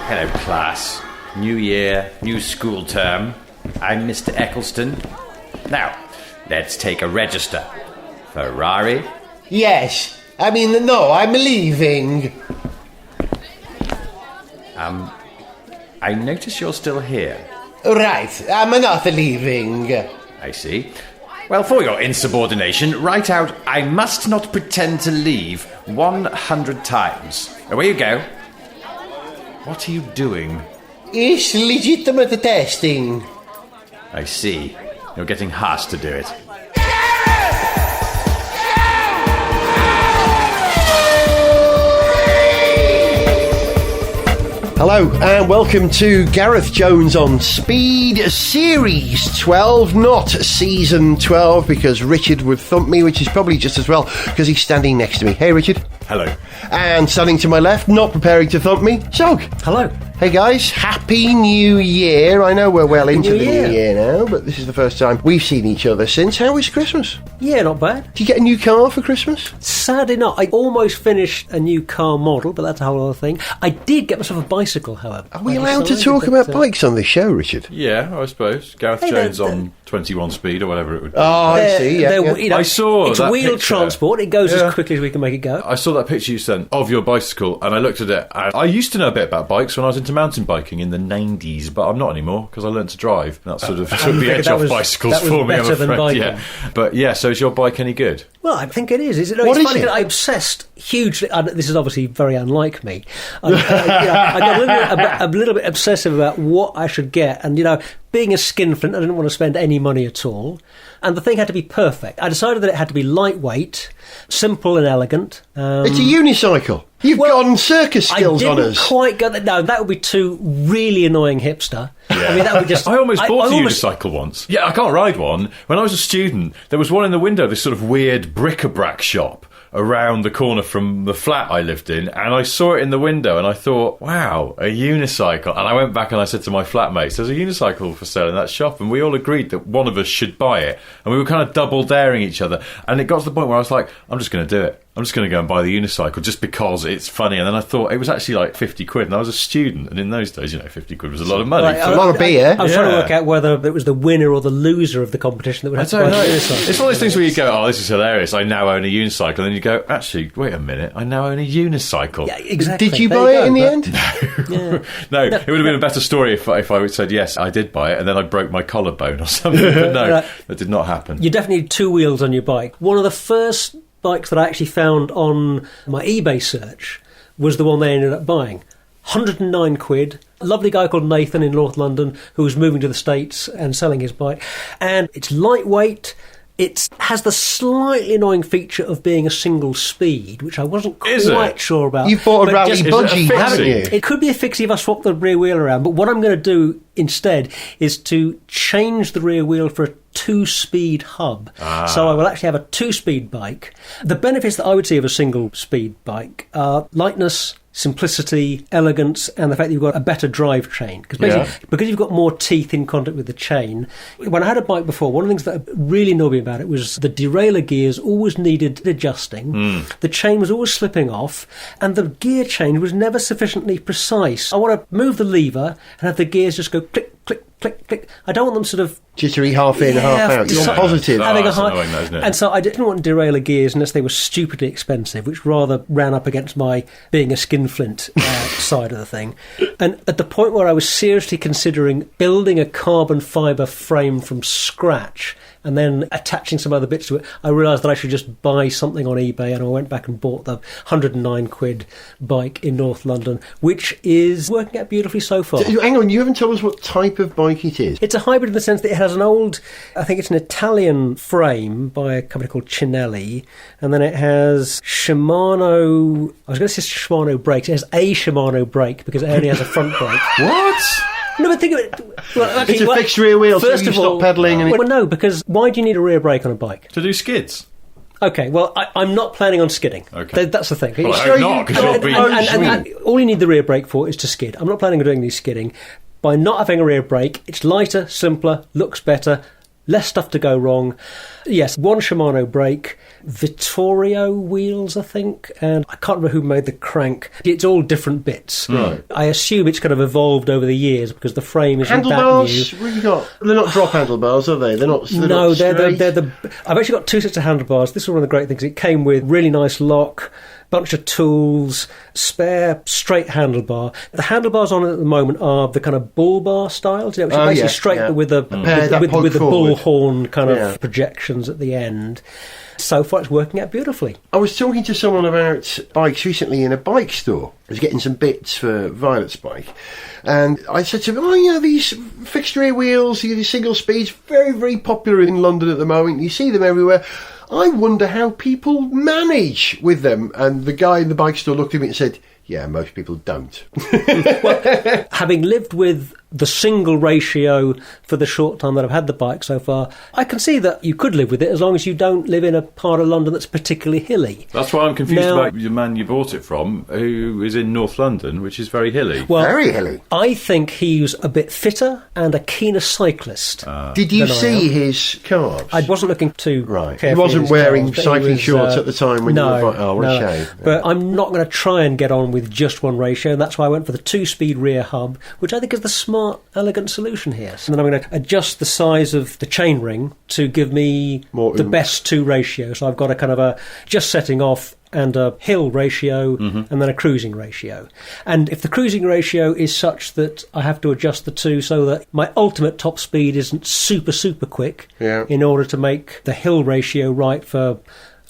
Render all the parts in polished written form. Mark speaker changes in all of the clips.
Speaker 1: Hello, class. New year, new school term. I'm Mr. Eccleston. Now, let's take a register. Ferrari?
Speaker 2: Yes. I mean, no, I'm leaving.
Speaker 1: I notice you're still here.
Speaker 2: Right, I'm not leaving.
Speaker 1: I see. Well, for your insubordination, write out, I must not pretend to leave 100 times. Away you go. What are you doing?
Speaker 2: It's legitimate testing.
Speaker 1: I see. You're getting Haas to do it.
Speaker 2: Hello and welcome to Gareth Jones on Speed Series 12, not Season 12, because Richard would thump me, which is probably just as well because he's standing next to me. Hey Richard.
Speaker 1: Hello.
Speaker 2: And standing to my left, not preparing to thump me, Zog.
Speaker 3: Hello.
Speaker 2: Hey guys, Happy New Year. I know we're well into the new year now, but this is the first time we've seen each other since. How was Christmas?
Speaker 3: Yeah, not bad.
Speaker 2: Did you get a new car for Christmas?
Speaker 3: Sadly not. I almost finished a new car model, but that's a whole other thing. I did get myself a bicycle, however.
Speaker 2: Are we allowed to talk about bikes on this show, Richard?
Speaker 1: Yeah, I suppose. Gareth Jones on 21 speed or whatever it would be.
Speaker 2: Oh, I see, yeah.
Speaker 3: You know,
Speaker 1: I saw
Speaker 3: it's
Speaker 1: that
Speaker 3: wheeled
Speaker 1: picture.
Speaker 3: transport. It goes as quickly as we can make it go.
Speaker 1: I saw that picture you sent of your bicycle and I looked at it. And I used to know a bit about bikes when I was into mountain biking in the 90s, but I'm not anymore because I learned to drive. That sort of took the edge off bicycles for me, I'm afraid. Yeah. But yeah, so is your bike any good?
Speaker 3: Well, I think it is. It's
Speaker 2: What
Speaker 3: funny
Speaker 2: is it?
Speaker 3: that I obsessed hugely. This is obviously very unlike me. I got a little bit obsessive about what I should get, and being a skinflint, I didn't want to spend any money at all, and the thing had to be perfect. I decided that it had to be lightweight, simple and elegant.
Speaker 2: It's a unicycle. You've gone circus skills on us.
Speaker 3: I didn't quite get that. No, that would be too really annoying hipster. Yeah. I mean, that would just...
Speaker 1: I almost bought a unicycle once. Yeah, I can't ride one. When I was a student, there was one in the window, this sort of weird bric-a-brac shop around the corner from the flat I lived in, and I saw it in the window and I thought, wow, a unicycle. And I went back and I said to my flatmates, there's a unicycle for sale in that shop, and we all agreed that one of us should buy it, and we were kind of double daring each other, and it got to the point where I was like, I'm just going to do it. I'm just going to go and buy the unicycle just because it's funny. And then I thought it was actually like 50 quid, and I was a student, and in those days, 50 quid was a lot of money.
Speaker 2: A lot of beer.
Speaker 3: I was trying to work out whether it was the winner or the loser of the competition that would have to buy a unicycle.
Speaker 1: It's one of those things where you go, oh, this is hilarious, I now own a unicycle, and then you go, actually, wait a minute, I now own a unicycle.
Speaker 3: Yeah, exactly.
Speaker 2: Did you buy it in the end?
Speaker 1: No. It would have been a better story if I would said, yes, I did buy it, and then I broke my collarbone or something. But no, that did not happen.
Speaker 3: You definitely need two wheels on your bike. One of the first bikes that I actually found on my eBay search was the one they ended up buying. 109 quid. A lovely guy called Nathan in North London who was moving to the States and selling his bike. And it's lightweight. It has the slightly annoying feature of being a single speed, which I wasn't quite sure about.
Speaker 2: You bought a rally budgie, haven't you?
Speaker 3: It could be a fixie if I swap the rear wheel around, but what I'm going to do instead is to change the rear wheel for a two-speed hub. So I will actually have a two-speed bike. The benefits that I would see of a single-speed bike are lightness, simplicity, elegance, and the fact that you've got a better drive chain. Because basically, because you've got more teeth in contact with the chain. When I had a bike before, one of the things that really annoyed me about it was the derailleur gears always needed adjusting. The chain was always slipping off, and the gear change was never sufficiently precise. I want to move the lever and have the gears just go click, click, click, click. I don't want them sort of
Speaker 2: jittery, half in, half out. You're positive.
Speaker 1: That's annoying, though, isn't it?
Speaker 3: And so I didn't want derailleur gears unless they were stupidly expensive, which rather ran up against my being a skinflint side of the thing. And at the point where I was seriously considering building a carbon fibre frame from scratch and then attaching some other bits to it, I realised that I should just buy something on eBay, and I went back and bought the 109 quid bike in North London, which is working out beautifully so far.
Speaker 2: Hang on, you haven't told us what type of bike it is.
Speaker 3: It's a hybrid in the sense that it has an old, I think it's an Italian frame by a company called Cinelli, and then it has Shimano, I was going to say Shimano brakes, it has a Shimano brake because it only has a front brake.
Speaker 1: What?
Speaker 3: No, but think of it. Well, actually,
Speaker 2: it's a fixed rear wheel, so you stop pedalling.
Speaker 3: Well, no, because why do you need a rear brake on a bike?
Speaker 1: To do skids.
Speaker 3: Okay, well, I'm not planning on skidding.
Speaker 1: Okay.
Speaker 3: That's the thing.
Speaker 1: Well, I hope not, because you'll be...
Speaker 3: And all you need the rear brake for is to skid. I'm not planning on doing any skidding. By not having a rear brake, it's lighter, simpler, looks better, less stuff to go wrong. Yes, one Shimano brake, Vittorio wheels, I think, and I can't remember who made the crank. It's all different bits.
Speaker 2: Right.
Speaker 3: I assume it's kind of evolved over the years because the frame isn't
Speaker 2: handlebars?
Speaker 3: that
Speaker 2: What have you got? They're not drop handlebars, are they? They're not.
Speaker 3: No,
Speaker 2: not
Speaker 3: they're the. I've actually got two sets of handlebars. This is one of the great things. It came with really nice lock, bunch of tools, spare straight handlebar. The handlebars on it at the moment are the kind of bull bar style, which are basically straight but with the with the bullhorn kind of projections at the end. So far, it's working out beautifully.
Speaker 2: I was talking to someone about bikes recently in a bike store. I was getting some bits for Violet's bike, and I said to him, these fixed rear wheels, these single speeds, very, very popular in London at the moment. You see them everywhere. I wonder how people manage with them. And the guy in the bike store looked at me and said, yeah, most people don't.
Speaker 3: Well, having lived with the single ratio for the short time that I've had the bike so far, I can see that you could live with it as long as you don't live in a part of London that's particularly hilly.
Speaker 1: That's why I'm confused about the man you bought it from, who is in North London, which is very hilly.
Speaker 3: Well,
Speaker 2: very hilly.
Speaker 3: I think he's a bit fitter and a keener cyclist.
Speaker 2: Did you see his calves?
Speaker 3: I wasn't looking too carefully.
Speaker 2: He wasn't wearing
Speaker 3: calves,
Speaker 2: cycling shorts at the time when you were... Oh, what a shame.
Speaker 3: But I'm not going to try and get on with just one ratio, and that's why I went for the 2-speed rear hub, which I think is the smart, elegant solution here. And then I'm going to adjust the size of the chain ring to give me the best two ratios. So I've got a kind of a just setting off and a hill ratio and then a cruising ratio. And if the cruising ratio is such that I have to adjust the two so that my ultimate top speed isn't super, super quick in order to make the hill ratio right for,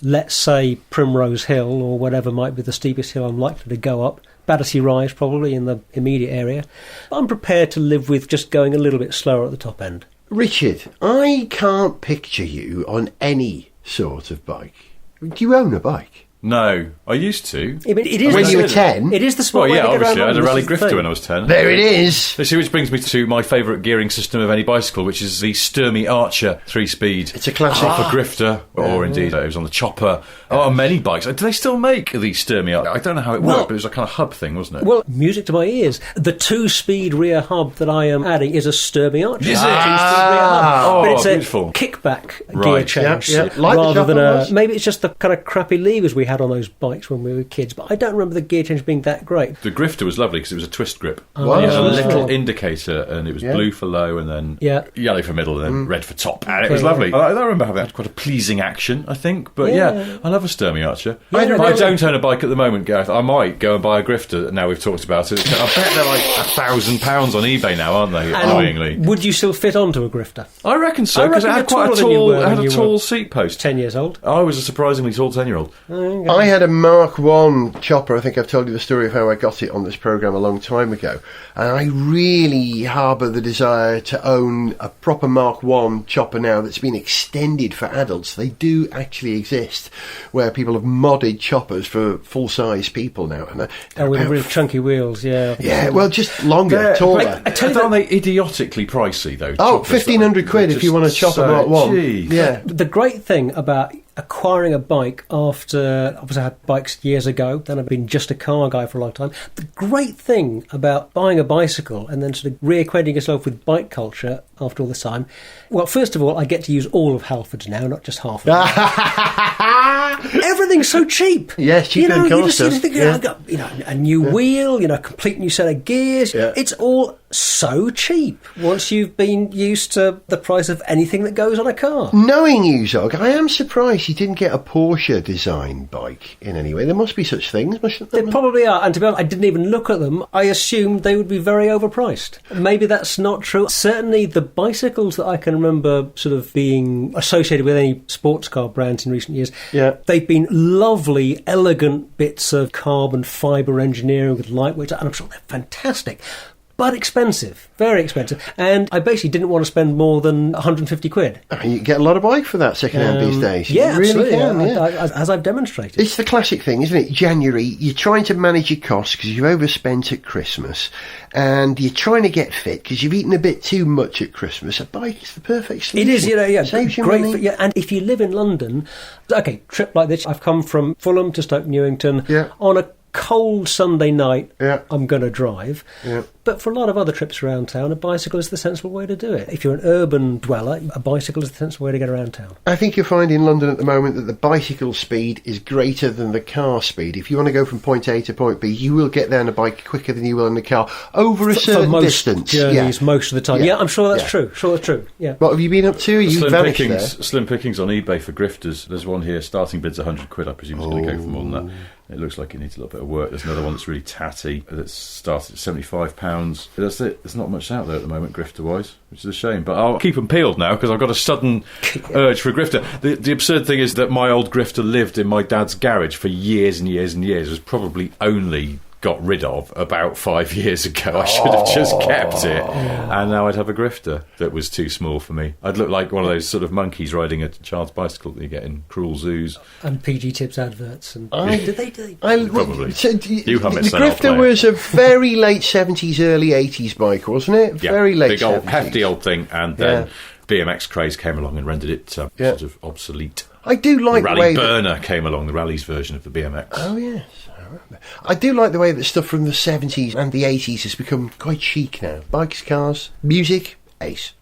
Speaker 3: let's say, Primrose Hill or whatever might be the steepest hill I'm likely to go up, Battersea Rise probably in the immediate area, I'm prepared to live with just going a little bit slower at the top end.
Speaker 2: Richard, I can't picture you on any sort of bike. Do you own a bike?
Speaker 1: No, I used to.
Speaker 3: It is
Speaker 2: when you were 10?
Speaker 3: It is the smart way to get
Speaker 1: obviously,
Speaker 3: around.
Speaker 1: I had a rally grifter when I was 10.
Speaker 2: There it is.
Speaker 1: Which brings me to my favourite gearing system of any bicycle, which is the Sturmy Archer 3-speed.
Speaker 2: It's a classic.
Speaker 1: Proper grifter, or indeed it was on the chopper. Many bikes. Do they still make the Sturmy Archer? I don't know how it worked, but it was a kind of hub thing, wasn't it?
Speaker 3: Well, music to my ears. The 2-speed rear hub that I am adding is a Sturmy Archer.
Speaker 1: Is it?
Speaker 3: 2-speed rear hub. But it's
Speaker 1: beautiful.
Speaker 3: A kickback gear
Speaker 1: Right.
Speaker 3: change.
Speaker 2: Like
Speaker 3: rather than maybe it's just the kind of crappy levers we had on those bikes when we were kids, but I don't remember the gear change being that great.
Speaker 1: The grifter was lovely because it was a twist grip.
Speaker 2: Wow.
Speaker 1: It had a little indicator, and it was blue for low, and then yellow for middle, and then red for top. And it was lovely. I remember having that quite a pleasing action, I think. But I love a Sturmy Archer. I don't own a bike at the moment, Gareth. I might go and buy a grifter now we've talked about it. I bet they're like £1,000 on eBay now, aren't they? Annoyingly.
Speaker 3: Would you still fit onto a grifter?
Speaker 1: I reckon so, because it had quite a tall seat post.
Speaker 3: 10 years old.
Speaker 1: I was a surprisingly tall 10-year-old.
Speaker 2: I had a Mark 1 chopper. I think I've told you the story of how I got it on this programme a long time ago, and I really harbour the desire to own a proper Mark 1 chopper now that's been extended for adults. They do actually exist, where people have modded choppers for full-size people now. And
Speaker 3: with really chunky wheels,
Speaker 2: Yeah, well, just longer, taller.
Speaker 1: I tell you, aren't they idiotically pricey, though?
Speaker 2: Oh, 1,500 quid if you want a chopper Mark 1.
Speaker 1: Geez.
Speaker 2: Yeah.
Speaker 3: The great thing about acquiring a bike after, obviously I had bikes years ago, then I've been just a car guy for a long time. The great thing about buying a bicycle and then sort of reacquainting yourself with bike culture after all this time, well, first of all, I get to use all of Halfords now, not just half of it. Everything's so cheap.
Speaker 2: Yes, cheap and
Speaker 3: you just think, I've got a new wheel, a complete new set of gears.
Speaker 2: Yeah.
Speaker 3: It's all so cheap once you've been used to the price of anything that goes on a car.
Speaker 2: Knowing you, Zog, I am surprised you didn't get a Porsche design bike in any way. There must be such things, mustn't there?
Speaker 3: They probably are, and to be honest, I didn't even look at them. I assumed they would be very overpriced. Maybe that's not true. Certainly the bicycles that I can remember sort of being associated with any sports car brands in recent years, they've been lovely, elegant bits of carbon fibre engineering with lightweight, and I'm sure they're fantastic. But expensive, very expensive. And I basically didn't want to spend more than 150 quid.
Speaker 2: You get a lot of bike for that second-hand these days.
Speaker 3: Yeah,
Speaker 2: you really
Speaker 3: absolutely.
Speaker 2: can,
Speaker 3: as I've demonstrated.
Speaker 2: It's the classic thing, isn't it? January, you're trying to manage your costs because you've overspent at Christmas, and you're trying to get fit because you've eaten a bit too much at Christmas. A bike is the perfect solution.
Speaker 3: It is,
Speaker 2: Saves you
Speaker 3: great.
Speaker 2: money.
Speaker 3: And if you live in London, trip like this, I've come from Fulham to Stoke Newington on a cold Sunday night,
Speaker 2: Yeah.
Speaker 3: I'm going to drive.
Speaker 2: Yeah.
Speaker 3: But for a lot of other trips around town, a bicycle is the sensible way to do it. If you're an urban dweller, a bicycle is the sensible way to get around town.
Speaker 2: I think you'll find in London at the moment that the bicycle speed is greater than the car speed. If you want to go from point A to point B, you will get there on a bike quicker than you will in a car over a certain
Speaker 3: for most
Speaker 2: distance.
Speaker 3: journeys, most of the time.
Speaker 2: Yeah.
Speaker 3: Yeah, I'm sure that's
Speaker 2: Yeah.
Speaker 3: true. Sure that's true. Yeah.
Speaker 2: What have you been up to? You vanished there.
Speaker 1: Slim pickings on eBay for grifters. There's one here, starting bid's £100. I presume it's going to go for more than that. It looks like it needs a little bit of work. There's another one that's really tatty that's started at £75. That's it. There's not much out there at the moment, grifter-wise, which is a shame. But I'll keep them peeled now because I've got a sudden urge for a grifter. The absurd thing is that my old grifter lived in my dad's garage for years and years and years. It was probably only got rid of about 5 years ago. I should have just kept it, and now I'd have a grifter that was too small for me. I'd look like one of those sort of monkeys riding a child's bicycle that you get in cruel zoos.
Speaker 3: And PG Tips adverts. And did they?
Speaker 1: Probably. You hum it,
Speaker 2: the
Speaker 1: son, I'll
Speaker 2: grifter
Speaker 1: play
Speaker 2: was a very late 70s, early 80s bike, wasn't it?
Speaker 1: Yeah,
Speaker 2: Very late
Speaker 1: big old
Speaker 2: 70s.
Speaker 1: hefty old thing, and then BMX craze came along and rendered it sort of obsolete.
Speaker 2: I do like
Speaker 1: The
Speaker 2: the way
Speaker 1: Rally Burner came along, the rally's version of the BMX.
Speaker 2: Oh, yes. I do like the way that stuff from the 70s and the 80s has become quite chic now. Bikes, cars, music, ace.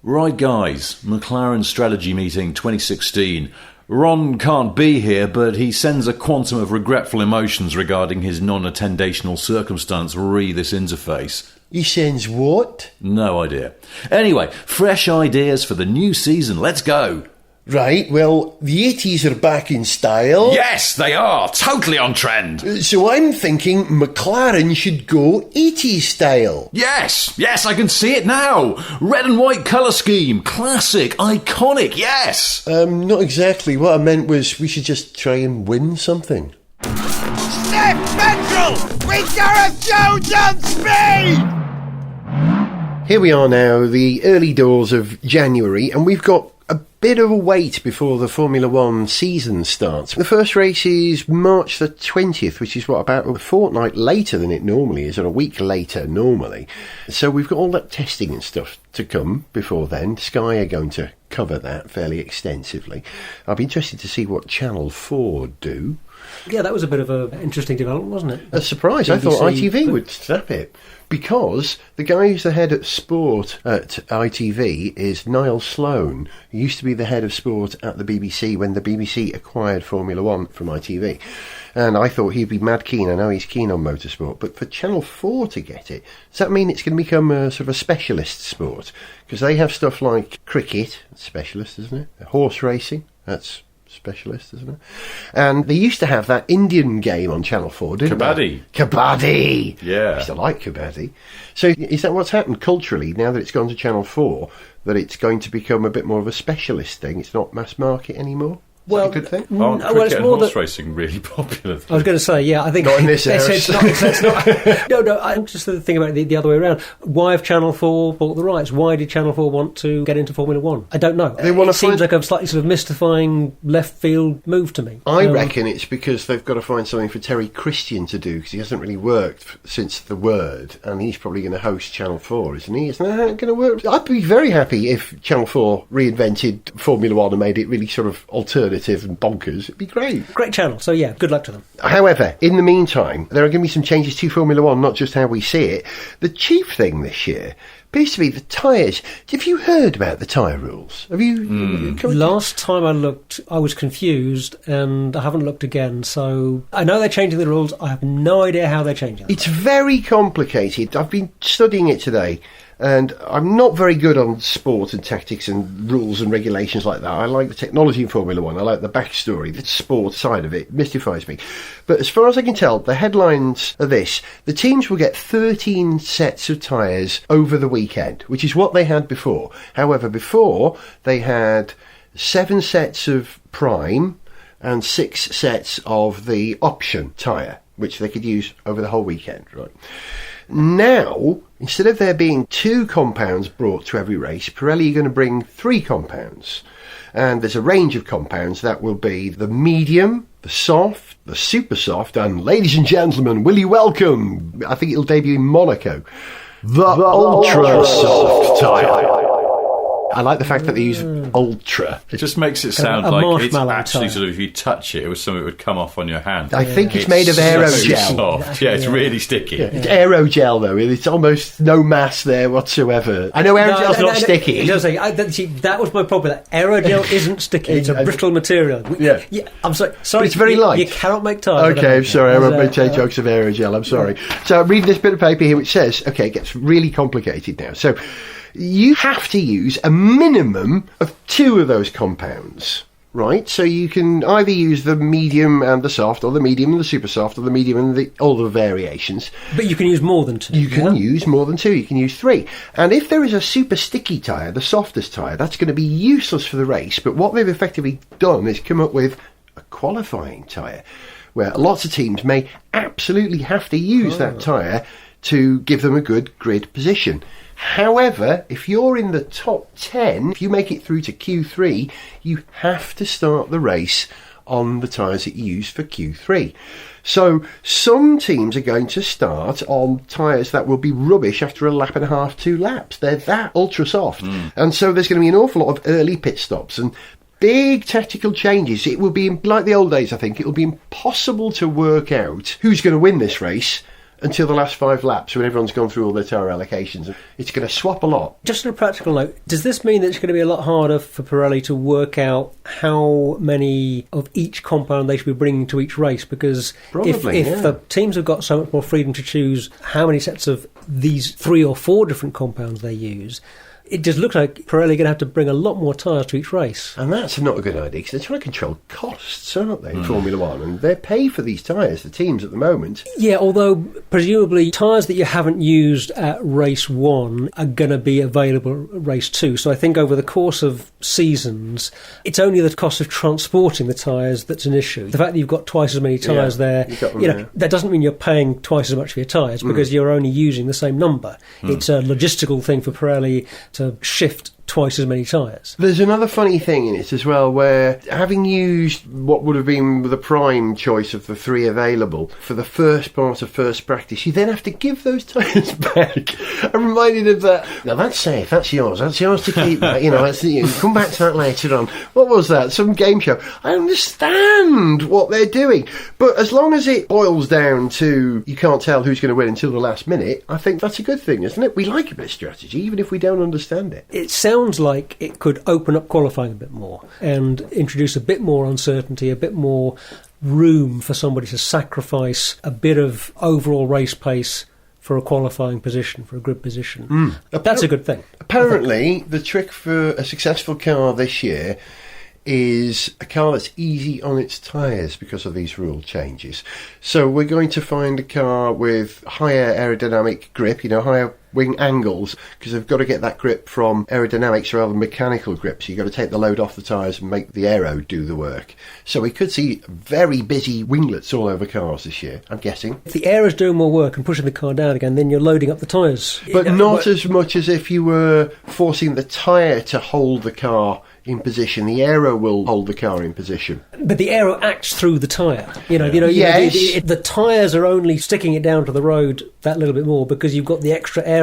Speaker 1: Right, guys, McLaren strategy meeting 2016. Ron can't be here, but he sends a quantum of regretful emotions regarding his non-attendational circumstance re this interface.
Speaker 2: He sends what?
Speaker 1: No idea. Anyway, fresh ideas for the new season. Let's go.
Speaker 2: Right, well, the 80s are back in style.
Speaker 1: Yes, they are. Totally on trend.
Speaker 2: So I'm thinking McLaren should go 80s style.
Speaker 1: Yes, I can see it now. Red and white colour scheme. Classic, iconic, yes.
Speaker 2: Not exactly. What I meant was we should just try and win something.
Speaker 4: Sniff Petrol with Gareth Jones on speed!
Speaker 2: Here we are now, the early doors of January, and we've got a bit of a wait before the Formula One season starts. The first race is March the 20th, which is about a fortnight later than it normally is, or a week later normally. So we've got all that testing and stuff to come before then. Sky are going to cover that fairly extensively. I'll be interested to see what Channel 4 do.
Speaker 3: Yeah, that was a bit of an interesting development, wasn't it?
Speaker 2: A surprise.
Speaker 3: BBC,
Speaker 2: I thought ITV would snap it. Because the guy who's the head of sport at ITV is Niall Sloan, who used to be the head of sport at the BBC when the BBC acquired Formula One from ITV. And I thought he'd be mad keen. I know he's keen on motorsport. But for Channel 4 to get it, does that mean it's going to become a sort of a specialist sport? Because they have stuff like cricket, specialist, isn't it? Horse racing, that's specialist, isn't it? And they used to have that Indian game on Channel 4, didn't
Speaker 1: Kabaddi.
Speaker 2: they? Kabaddi!
Speaker 1: Yeah.
Speaker 2: I used to like Kabaddi. So is that what's happened culturally, now that it's gone to Channel 4, that it's going to become a bit more of a specialist thing? It's not mass market anymore? Is that a good thing?
Speaker 1: Aren't
Speaker 3: well,
Speaker 1: cricket
Speaker 3: it's
Speaker 1: and
Speaker 3: more
Speaker 1: horse
Speaker 3: that-
Speaker 1: racing really popular?
Speaker 3: I was going to say, yeah, I think...
Speaker 2: Not in this
Speaker 3: it's
Speaker 2: era.
Speaker 3: it's not. No, I'm just thinking about it the other way around. Why have Channel 4 bought the rights? Why did Channel 4 want to get into Formula 1? I don't know.
Speaker 2: They wanna
Speaker 3: It seems
Speaker 2: find-
Speaker 3: like a slightly sort of mystifying left field move to me.
Speaker 2: I reckon it's because they've got to find something for Terry Christian to do, because he hasn't really worked since The Word, and he's probably going to host Channel 4, isn't he? Isn't that going to work? I'd be very happy if Channel 4 reinvented Formula 1 and made it really sort of alternative and bonkers. It'd be great.
Speaker 3: Great channel, so yeah, good luck to them.
Speaker 2: However, in the meantime, there are going to be some changes to Formula 1, not just how we see it. The chief thing this year appears to be the tyres. Have you heard about the tyre rules? Have you...
Speaker 3: Last time I looked, I was confused, and I haven't looked again, so I know they're changing the rules. I have no idea how they're changing them.
Speaker 2: It's very complicated. I've been studying it today, and I'm not very good on sport and tactics and rules and regulations like that. I like the technology in Formula 1. I like the backstory. The sport side of it mystifies me. But as far as I can tell, the headlines are this. The teams will get 13 sets of tyres over the weekend, which is what they had before. However, before, they had 7 sets of prime and 6 sets of the option tyre, which they could use over the whole weekend, right? Now, instead of there being 2 compounds brought to every race, Pirelli are going to bring 3 compounds. And there's a range of compounds that will be the medium, the soft, the super soft, and ladies and gentlemen, will you welcome, I think it'll debut in Monaco, the ultra soft tyre. I like the fact that they use Ultra.
Speaker 1: It just makes it sound
Speaker 3: a
Speaker 1: like it's
Speaker 3: marshmallow
Speaker 1: actually
Speaker 3: tyre.
Speaker 1: sort of, if you touch it, it was something that would come off on your hand.
Speaker 2: I think it's made of aerogel.
Speaker 1: Soft. Yeah, it's really sticky.
Speaker 2: It's aerogel, though. It's almost no mass there whatsoever. I know aerogel's not sticky.
Speaker 3: That was my problem. That aerogel isn't sticky. It's a brittle material.
Speaker 2: Yeah.
Speaker 3: I'm sorry.
Speaker 2: But it's very light.
Speaker 3: You cannot make tyres.
Speaker 2: Okay, I'm sorry. I won't make jokes of aerogel. I'm sorry. So I'm reading this bit of paper here which says, okay, it gets really complicated now. So you have to use a minimum of 2 of those compounds. Right, so you can either use the medium and the soft, or the medium and the super soft, or the medium and all the variations.
Speaker 3: But you can use more than 2.
Speaker 2: You can use more than 2, you can use 3. And if there is a super sticky tyre, the softest tyre, that's going to be useless for the race. But what they've effectively done is come up with a qualifying tyre, where lots of teams may absolutely have to use that tyre to give them a good grid position. However, if you're in the top 10, if you make it through to Q3, you have to start the race on the tyres that you use for Q3. So some teams are going to start on tyres that will be rubbish after a lap and a half, 2 laps. They're that ultra soft. And so there's going to be an awful lot of early pit stops and big tactical changes. It will be, like the old days, I think, it will be impossible to work out who's going to win this race until the last 5 laps when everyone's gone through all their tyre allocations. It's going to swap a lot.
Speaker 3: Just on a practical note, does this mean that it's going to be a lot harder for Pirelli to work out how many of each compound they should be bringing to each race? Because if the teams have got so much more freedom to choose how many sets of these 3 or 4 different compounds they use, it just looks like Pirelli are going to have to bring a lot more tyres to each race.
Speaker 2: And that's not a good idea, because they're trying to control costs, aren't they, in Formula One? And they pay for these tyres, the teams, at the moment.
Speaker 3: Yeah, although presumably tyres that you haven't used at race 1 are going to be available at race 2. So I think over the course of seasons, it's only the cost of transporting the tyres that's an issue. The fact that you've got twice as many tyres there, that doesn't mean you're paying twice as much for your tyres, because you're only using the same number. It's a logistical thing for Pirelli to shift twice as many tyres.
Speaker 2: There's another funny thing in it as well, where having used what would have been the prime choice of the 3 available for the first part of first practice, you then have to give those tyres back. I'm reminded of that. Now that's safe, that's yours to keep. You come back to that later on. What was that? Some game show. I understand what they're doing, but as long as it boils down to you can't tell who's going to win until the last minute, I think that's a good thing, isn't it? We like a bit of strategy, even if we don't understand it.
Speaker 3: It sounds like it could open up qualifying a bit more and introduce a bit more uncertainty, a bit more room for somebody to sacrifice a bit of overall race pace for a qualifying position, for a grid position. That's a good thing.
Speaker 2: Apparently, the trick for a successful car this year is a car that's easy on its tyres because of these rule changes. So we're going to find a car with higher aerodynamic grip, higher wing angles, because they've got to get that grip from aerodynamics rather than mechanical grip. So you've got to take the load off the tyres and make the aero do the work. So we could see very busy winglets all over cars this year, I'm guessing.
Speaker 3: If the aero's doing more work and pushing the car down again, then you're loading up the tyres.
Speaker 2: But not as much as if you were forcing the tyre to hold the car in position. The aero will hold the car in position.
Speaker 3: But the aero acts through the tyre.
Speaker 2: Yes.
Speaker 3: The tyres are only sticking it down to the road that little bit more because you've got the extra aero.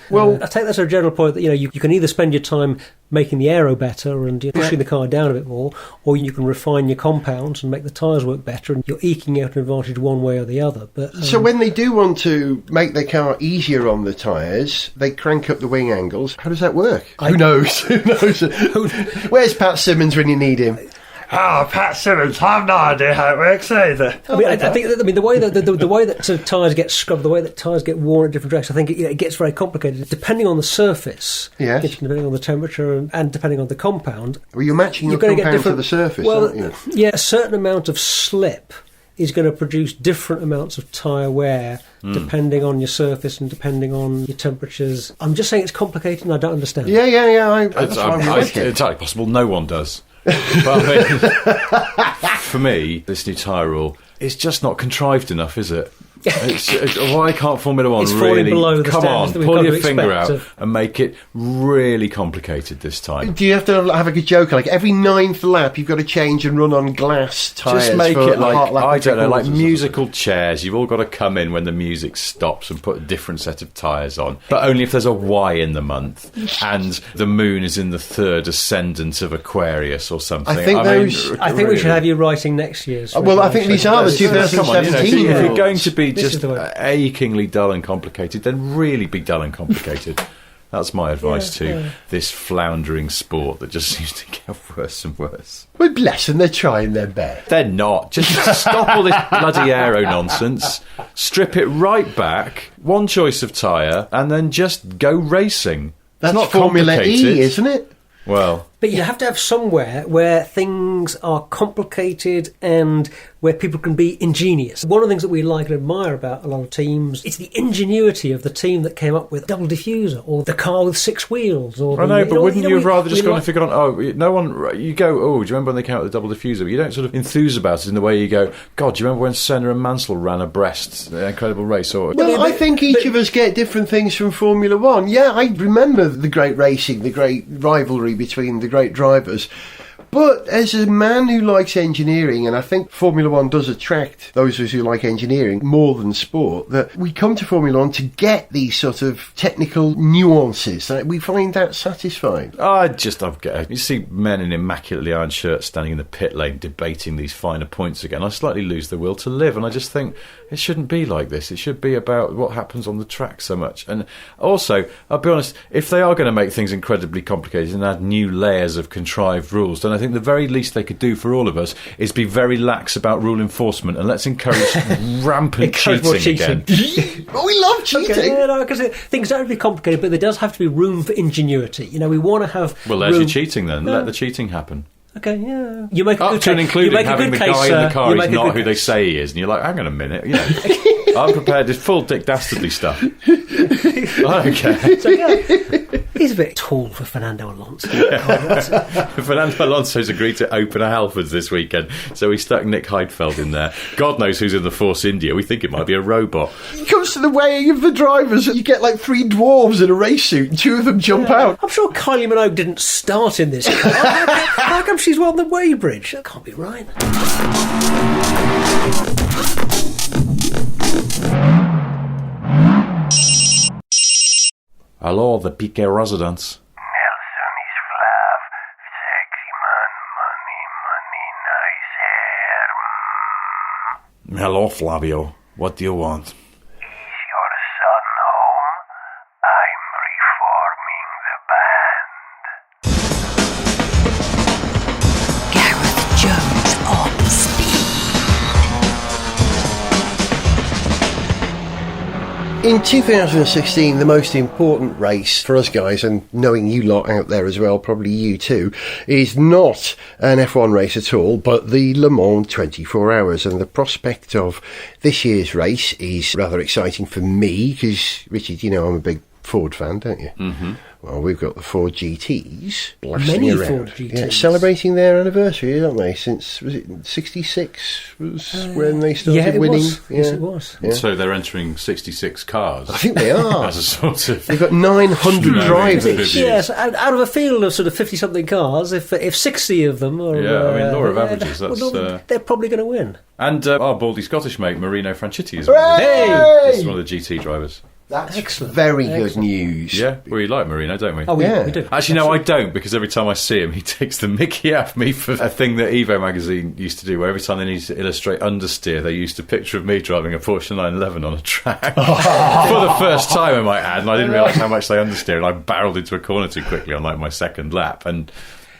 Speaker 3: Well, I take that as a general point that you can either spend your time making the aero better and pushing the car down a bit more, or you can refine your compounds and make the tyres work better, and you're eking out an advantage one way or the other. But
Speaker 2: so when they do want to make their car easier on the tyres, they crank up the wing angles. How does that work? Who knows? Who knows? Where's Pat Simmons when you need him?
Speaker 5: Pat Simmons, I have no idea how it works either.
Speaker 3: I think the way that the way that sort of tyres get scrubbed, the way that tyres get worn at different directions, I think it gets very complicated depending on the surface, depending on the temperature, and depending on the compound.
Speaker 2: Well, you're matching your compound to the surface, aren't you?
Speaker 3: Yeah, a certain amount of slip is going to produce different amounts of tyre wear depending on your surface and depending on your temperatures. I'm just saying it's complicated and I don't understand.
Speaker 2: Yeah.
Speaker 1: It's entirely possible no one does. But for me, this new tyre rule, it's just not contrived enough, is it? Why can't Formula One
Speaker 3: It's falling
Speaker 1: really...
Speaker 3: below the
Speaker 1: Come on,
Speaker 3: standards that we've
Speaker 1: pull
Speaker 3: got to
Speaker 1: your finger
Speaker 3: expect
Speaker 1: out
Speaker 3: of-
Speaker 1: and make it really complicated this time.
Speaker 2: Do you have to have like a joker? Like every 9th lap, you've got to change and run on glass tyres.
Speaker 1: Just make
Speaker 2: for
Speaker 1: it
Speaker 2: a hot
Speaker 1: like,
Speaker 2: lap
Speaker 1: I
Speaker 2: and
Speaker 1: don't know, like
Speaker 2: three-quarters or
Speaker 1: musical chairs. You've all got to come in when the music stops and put a different set of tyres on. But only if there's a Y in the month and the moon is in the 3rd ascendant of Aquarius or something.
Speaker 2: I think
Speaker 3: I think we should have you writing next year's.
Speaker 2: Well, I think these are the
Speaker 1: Come on,
Speaker 2: 2017
Speaker 1: if you're
Speaker 2: rules.
Speaker 1: going to be
Speaker 3: This is
Speaker 1: just
Speaker 3: the way.
Speaker 1: achingly dull and complicated, then really be dull and complicated. That's my advice to this floundering sport that just seems to get worse and worse.
Speaker 2: Well, bless them, they're trying their best.
Speaker 1: They're not. Just stop all this bloody aero nonsense. Strip it right back. One choice of tyre, and then just go racing.
Speaker 2: That's
Speaker 1: it's not
Speaker 2: Formula
Speaker 1: complicated.
Speaker 2: E, isn't it?
Speaker 1: Well,
Speaker 3: But you have to have somewhere where things are complicated and where people can be ingenious. One of the things that we like and admire about a lot of teams is the ingenuity of the team that came up with double diffuser or the car with 6 wheels. Or
Speaker 1: I know,
Speaker 3: the,
Speaker 1: but wouldn't you have rather just gone
Speaker 3: like,
Speaker 1: and figured on, no one, you go, do you remember when they came out with the double diffuser? But you don't sort of enthuse about it in the way you go, God, do you remember when Senna and Mansell ran abreast an incredible race? Or
Speaker 2: Well, I think each of us get different things from Formula One. Yeah, I remember the great racing, the great rivalry between the great drivers. But as a man who likes engineering, and I think Formula One does attract those of us who like engineering more than sport, that we come to Formula One to get these sort of technical nuances. We find that satisfying.
Speaker 1: You see men in immaculately ironed shirts standing in the pit lane debating these finer points again. I slightly lose the will to live, and I just think it shouldn't be like this. It should be about what happens on the track so much. And also, I'll be honest, if they are going to make things incredibly complicated and add new layers of contrived rules, then I think the very least they could do for all of us is be very lax about rule enforcement, and let's encourage rampant cheating again.
Speaker 2: But we love cheating.
Speaker 3: Okay, because things don't have to be complicated, but there does have to be room for ingenuity. You know, we want to have.
Speaker 1: Well, there's
Speaker 3: room.
Speaker 1: your cheating then. Let the cheating happen.
Speaker 3: Okay, yeah. You make a
Speaker 1: Up
Speaker 3: good
Speaker 1: to and
Speaker 3: case.
Speaker 1: including
Speaker 3: you make
Speaker 1: having
Speaker 3: a
Speaker 1: the
Speaker 3: good case,
Speaker 1: guy in the car
Speaker 3: you
Speaker 1: is
Speaker 3: make a
Speaker 1: not
Speaker 3: good
Speaker 1: who they
Speaker 3: case.
Speaker 1: say he is, and you're like, hang on a minute, I'm prepared. It's full Dick Dastardly stuff. Okay.
Speaker 3: So, yeah, he's a bit tall for Fernando Alonso.
Speaker 1: Fernando Alonso's agreed to open a Halfords this weekend, so we stuck Nick Heidfeld in there. God knows who's in the Force India. We think it might be a robot.
Speaker 2: It comes to the weighing of the drivers, you get like 3 dwarves in a race suit, and 2 of them jump out.
Speaker 3: I'm sure Kylie Minogue didn't start in this car. How come she's on the weighbridge? That can't be right.
Speaker 1: Hello, the Piquet residence.
Speaker 5: Nelson is Flav, sexy man, money, nice hair.
Speaker 1: Hello, Flavio. What do you want?
Speaker 5: Is your son home? I'm reforming the band.
Speaker 6: Gareth Jones on speed.
Speaker 2: In 2016, the most important race for us guys, and knowing you lot out there as well, probably you too, is not an F1 race at all, but the Le Mans 24 Hours. And the prospect of this year's race is rather exciting for me, because, Richard, you know I'm a big Ford fan, don't you? Mm-hmm. Well, we've got the Ford GTs blasting
Speaker 3: Many
Speaker 2: around.
Speaker 3: Ford GTs.
Speaker 2: Yeah, celebrating their anniversary, aren't they? Since, was it 66 was when they started
Speaker 3: Yeah, it
Speaker 2: winning?
Speaker 3: was. Yes, it was.
Speaker 2: Yeah.
Speaker 1: So they're entering 66 cars.
Speaker 2: I think they are.
Speaker 1: As a sort of...
Speaker 2: They've got 900
Speaker 1: No,
Speaker 2: drivers.
Speaker 1: it's-
Speaker 3: Yes, out of a field of sort of 50-something cars, if 60 of them are...
Speaker 1: Yeah, I mean, law of averages,
Speaker 3: they're probably going to win.
Speaker 1: And our baldy Scottish mate, Marino Franchitti, is
Speaker 2: Hooray!
Speaker 1: one of the GT drivers.
Speaker 2: That's
Speaker 3: Excellent.
Speaker 2: very good news.
Speaker 1: Yeah, we like Marino, don't we?
Speaker 3: Oh, we
Speaker 2: Yeah.
Speaker 3: do.
Speaker 1: Actually, no, I don't, because every time I see him, he takes the mickey out of me for a thing that Evo magazine used to do, where every time they needed to illustrate understeer, they used a picture of me driving a Porsche 911 on a track. For the first time, I might add, and I didn't realise how much they understeer, and I barrelled into a corner too quickly on like my second lap, and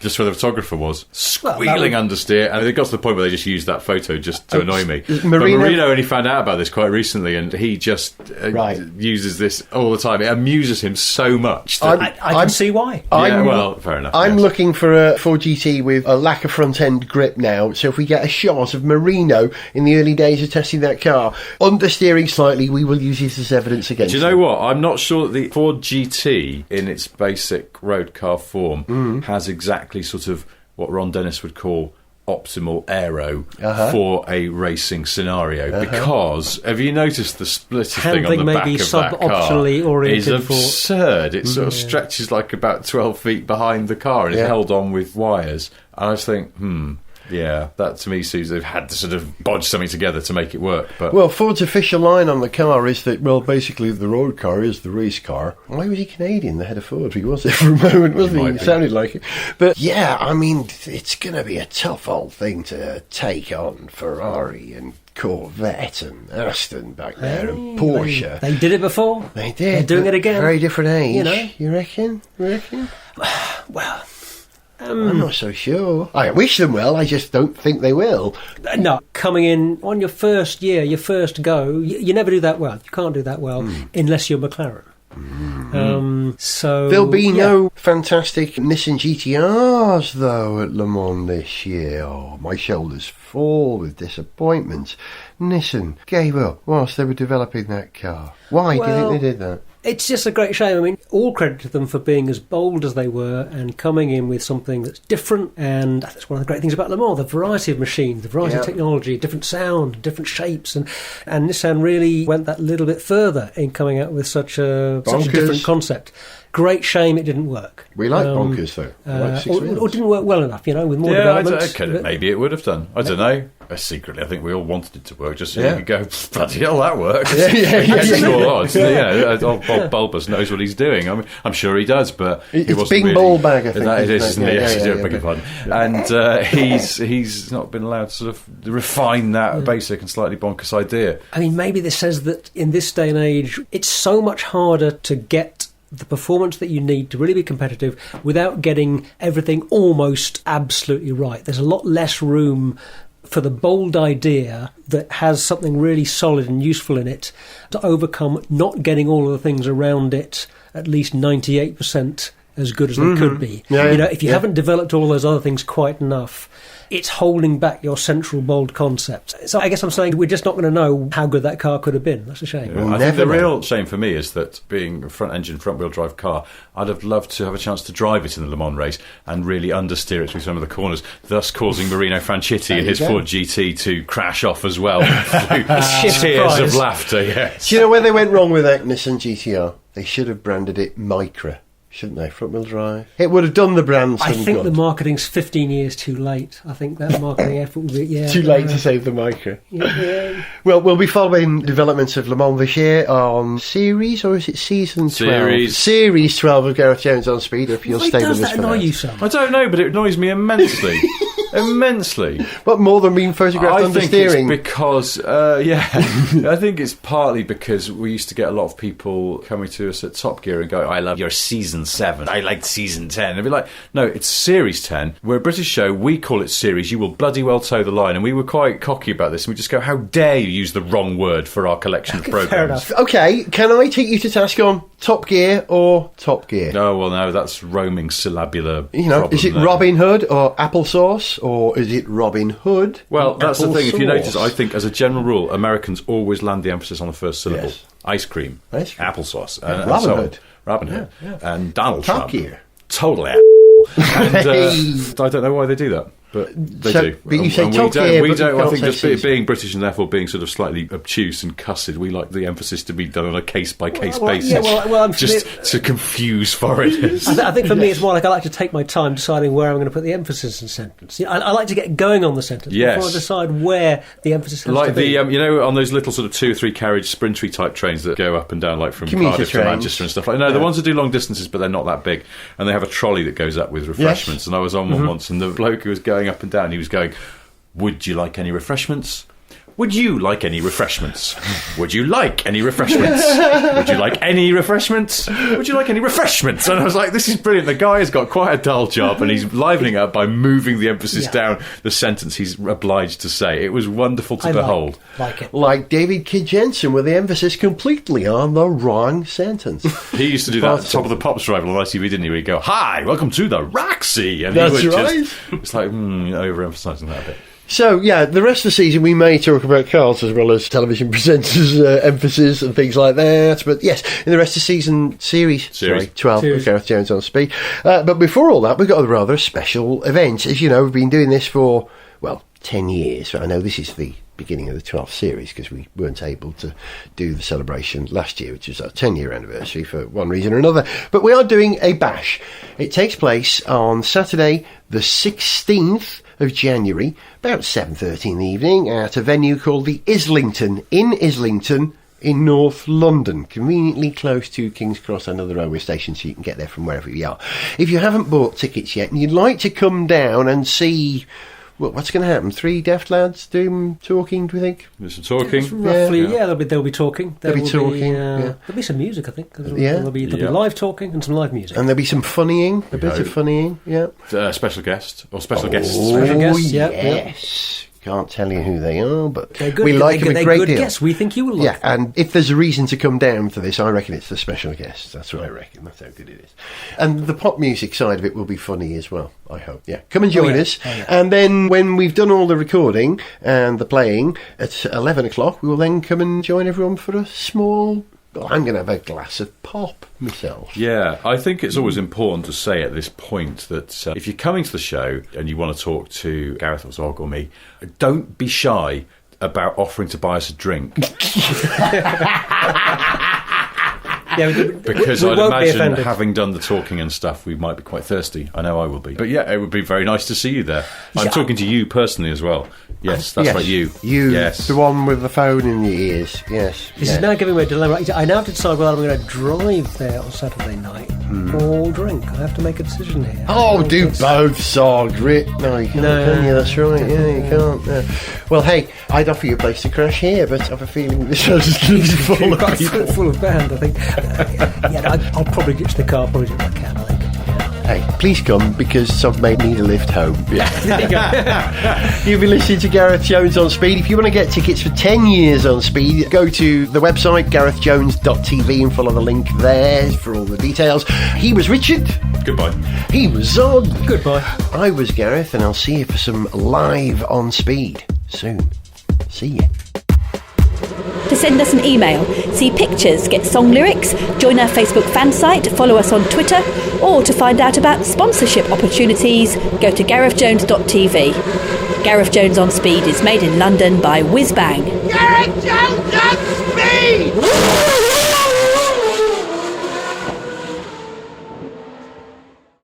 Speaker 1: just where the photographer was, squealing understeer, and it got to the point where they just used that photo just to annoy me. But Marino only found out about this quite recently, and he just uses this all the time. It amuses him so much. That,
Speaker 3: I can see why.
Speaker 1: fair enough.
Speaker 2: I'm
Speaker 1: yes.
Speaker 2: looking for a Ford GT with a lack of front-end grip now, so if we get a shot of Marino in the early days of testing that car, understeering slightly, we will use this as evidence against
Speaker 1: Do you know what? I'm not sure that the Ford GT, in its basic road car form, has exactly sort of what Ron Dennis would call optimal aero for a racing scenario, because have you noticed the splitter thing on the back of that car is absurd. It sort of stretches like about 12 feet behind the car and is held on with wires. And I just think, yeah, that to me seems they've had to sort of bodge something together to make it work. But
Speaker 2: well, Ford's official line on the car is that, well, basically the road car is the race car. Why was he Canadian, the head of Ford? He was there for a moment, wasn't he? It sounded like it. But yeah, I mean, it's going to be a tough old thing to take on Ferrari and Corvette and Aston back there and Porsche.
Speaker 3: They did it before.
Speaker 2: They did.
Speaker 3: They're doing it again.
Speaker 2: Very different age.
Speaker 3: You know?
Speaker 2: You reckon?
Speaker 3: Well...
Speaker 2: I'm not so sure. I wish them well, I just don't think they will.
Speaker 3: No, coming in on your first year, your first go, you never do that well. You can't do that well unless you're McLaren. So
Speaker 2: there'll be no fantastic Nissan GTRs, though, at Le Mans this year. Oh, my shoulders fall with disappointment. Nissan gave up whilst they were developing that car. Why do you think they did that?
Speaker 3: It's just a great shame. I mean, all credit to them for being as bold as they were and coming in with something that's different. And that's one of the great things about Le Mans, the variety of machines, the variety of technology, different sound, different shapes. And Nissan really went that little bit further in coming out with such a different concept. Great shame it didn't work.
Speaker 2: We like bonkers, though.
Speaker 3: Or didn't work well enough, with more development.
Speaker 1: Maybe it would have done. I don't know. Secretly, I think we all wanted it to work, just so you could go, bloody hell, that works. Bob Bulbous knows what he's doing. I mean, I'm sure he does, but
Speaker 2: it's
Speaker 1: he wasn't
Speaker 2: Bing
Speaker 1: really...
Speaker 2: Ball Bag, I think.
Speaker 1: That it is, isn't it? Yes, beg your pardon. And he's not been allowed to sort of refine that basic and slightly bonkers idea.
Speaker 3: I mean, maybe this says that in this day and age, it's so much harder to get the performance that you need to really be competitive without getting everything almost absolutely right. There's a lot less room for the bold idea that has something really solid and useful in it to overcome not getting all of the things around it at least 98% as good as they could be. If you haven't developed all those other things quite enough, it's holding back your central bold concept. So I guess I'm saying we're just not going to know how good that car could have been. That's a shame.
Speaker 1: I think the real shame for me is that being a front-engine, front-wheel drive car, I'd have loved to have a chance to drive it in the Le Mans race and really understeer it through some of the corners, thus causing Marino Franchitti and his Ford GT to crash off as well through tears of laughter. Yes.
Speaker 2: Do you know where they went wrong with that Nissan GTR? They should have branded it Micra. Shouldn't they? Front-wheel drive. It would have done the brand.
Speaker 3: I think the marketing's 15 years too late. I think that marketing effort will be
Speaker 2: too late to save the Micra.
Speaker 3: Yeah.
Speaker 2: Well, we'll be following developments of Le Mans this year on Series, or is it Season 12? Series 12 of Gareth Jones on Speed. If you'll stay with us for that.
Speaker 3: Why does that annoy you so much?
Speaker 1: I don't know, but it annoys me immensely. Immensely.
Speaker 2: What, more than being photographed under steering?
Speaker 1: It's because, I think it's partly because we used to get a lot of people coming to us at Top Gear and go, I love your Season 7, I liked Season 10. And they'd be like, no, it's Series 10. We're a British show, we call it Series, you will bloody well toe the line. And we were quite cocky about this, and we just go, how dare you use the wrong word for our collection of programmes?
Speaker 3: Fair enough.
Speaker 2: Okay, can I take you to task on Top Gear or Top Gear?
Speaker 1: Oh, well, no, that's roaming syllabular.
Speaker 2: Is it Robin Hood or applesauce? Or is it Robin Hood?
Speaker 1: Well, that's the thing. If you notice, I think as a general rule, Americans always land the emphasis on the first syllable.
Speaker 2: Yes.
Speaker 1: Ice cream, applesauce,
Speaker 2: Robin Hood,
Speaker 1: and Donald
Speaker 2: Top
Speaker 1: Trump.
Speaker 2: Gear.
Speaker 1: Totally. And, I don't know why they do that, but they do.
Speaker 2: But you say
Speaker 1: and
Speaker 2: Top Gear,
Speaker 1: we
Speaker 2: but
Speaker 1: don't.
Speaker 2: you
Speaker 1: I
Speaker 2: can't
Speaker 1: think
Speaker 2: say
Speaker 1: just being British and therefore being sort of slightly obtuse and cussed, we like the emphasis to be done on a case-by-case basis.
Speaker 3: I'm
Speaker 1: just to confuse foreigners.
Speaker 3: I think for me it's more like I like to take my time deciding where I'm going to put the emphasis in a sentence. I like to get going on the sentence before I decide where the emphasis has to be.
Speaker 1: Like on those little sort of 2 or 3 carriage sprintery type trains that go up and down, like from Cardiff to Manchester and stuff like that. No, the ones that do long distances, but they're not that big, and they have a trolley that goes up with refreshments. Yes. And I was on one once, and the bloke who was going up and down, he was going, would you like any refreshments? Would you like any refreshments? Would you like any refreshments? Would you like any refreshments? Would you like any refreshments? And I was like, this is brilliant. The guy has got quite a dull job and he's livening it up by moving the emphasis down the sentence he's obliged to say. It was wonderful to behold.
Speaker 3: Like it.
Speaker 2: Like David Kidd Jensen with the emphasis completely on the wrong sentence.
Speaker 1: He used to do that at Top of the Pops rival on ITV, didn't he? He'd go, hi, welcome to the Roxy. And
Speaker 2: That's
Speaker 1: he would
Speaker 2: right.
Speaker 1: it's like, overemphasising that a bit.
Speaker 2: So, yeah, the rest of the season we may talk about cars as well as television presenters' emphasis and things like that. But yes, in the rest of the season, Series 12 with Gareth Jones on Speed. But before all that, we've got a rather special event. As you know, we've been doing this for, 10 years. I know this is the beginning of the 12th series because we weren't able to do the celebration last year, which is our 10-year anniversary for one reason or another. But we are doing a bash. It takes place on Saturday the 16th of January, about 7:30 in the evening, at a venue called the Islington, in North London, conveniently close to King's Cross, another railway station, so you can get there from wherever you are. If you haven't bought tickets yet and you'd like to come down and see what's going to happen, 3 daft lads doing talking, do we think?
Speaker 1: There's some talking.
Speaker 3: Roughly, they'll be talking.
Speaker 2: They'll be talking.
Speaker 3: There'll be some music, I think. There'll be live talking and some live music.
Speaker 2: And there'll be some funnying, a bit of funnying,
Speaker 1: Special guest, or special guests.
Speaker 3: Special guests,
Speaker 2: yes. Can't tell you who they are, but
Speaker 3: good,
Speaker 2: we like them a great deal.
Speaker 3: Guests. We think you will like them.
Speaker 2: And if there's a reason to come down for this, I reckon it's the special guests. That's what I reckon. That's how good it is. And the pop music side of it will be funny as well, I hope. Yeah, come and join us. And then when we've done all the recording and the playing, at 11 o'clock, we will then come and join everyone for a small... Well, I'm going to have a glass of pop myself.
Speaker 1: Yeah, I think it's always important to say at this point that if you're coming to the show and you want to talk to Gareth or Zog or me, don't be shy about offering to buy us a drink. Because I'd imagine, having done the talking and stuff, we might be quite thirsty. I know I will be. But yeah, it would be very nice to see you there. I'm talking to you personally as well. Yes, that's right, you.
Speaker 2: You,
Speaker 1: yes.
Speaker 2: The one with the phone in your ears. Yes.
Speaker 3: This is now giving me a dilemma. I now have to decide whether I'm going to drive there on Saturday night or drink. I have to make a decision here.
Speaker 2: Oh, do both, Zog. No, you can't, can you? That's right. Yeah, you can't. No. Well, hey, I'd offer you a place to crash here, but I have a feeling this house is full of people.
Speaker 3: Full of band, I think. I'll probably ditch the car, probably do what I can, I think.
Speaker 2: Hey, please come, because some may need a lift home. Yeah. You've been listening to Gareth Jones on Speed. If you want to get tickets for 10 years on Speed, go to the website, garethjones.tv, and follow the link there for all the details. He was Richard.
Speaker 1: Goodbye.
Speaker 2: He was Zog.
Speaker 3: Goodbye.
Speaker 2: I was Gareth, and I'll see you for some live on Speed soon. See you.
Speaker 6: To send us an email, see pictures, get song lyrics, join our Facebook fan site, follow us on Twitter, or to find out about sponsorship opportunities, go to garethjones.tv. Gareth Jones on Speed is made in London by Whiz Bang.
Speaker 4: Gareth Jones on Speed!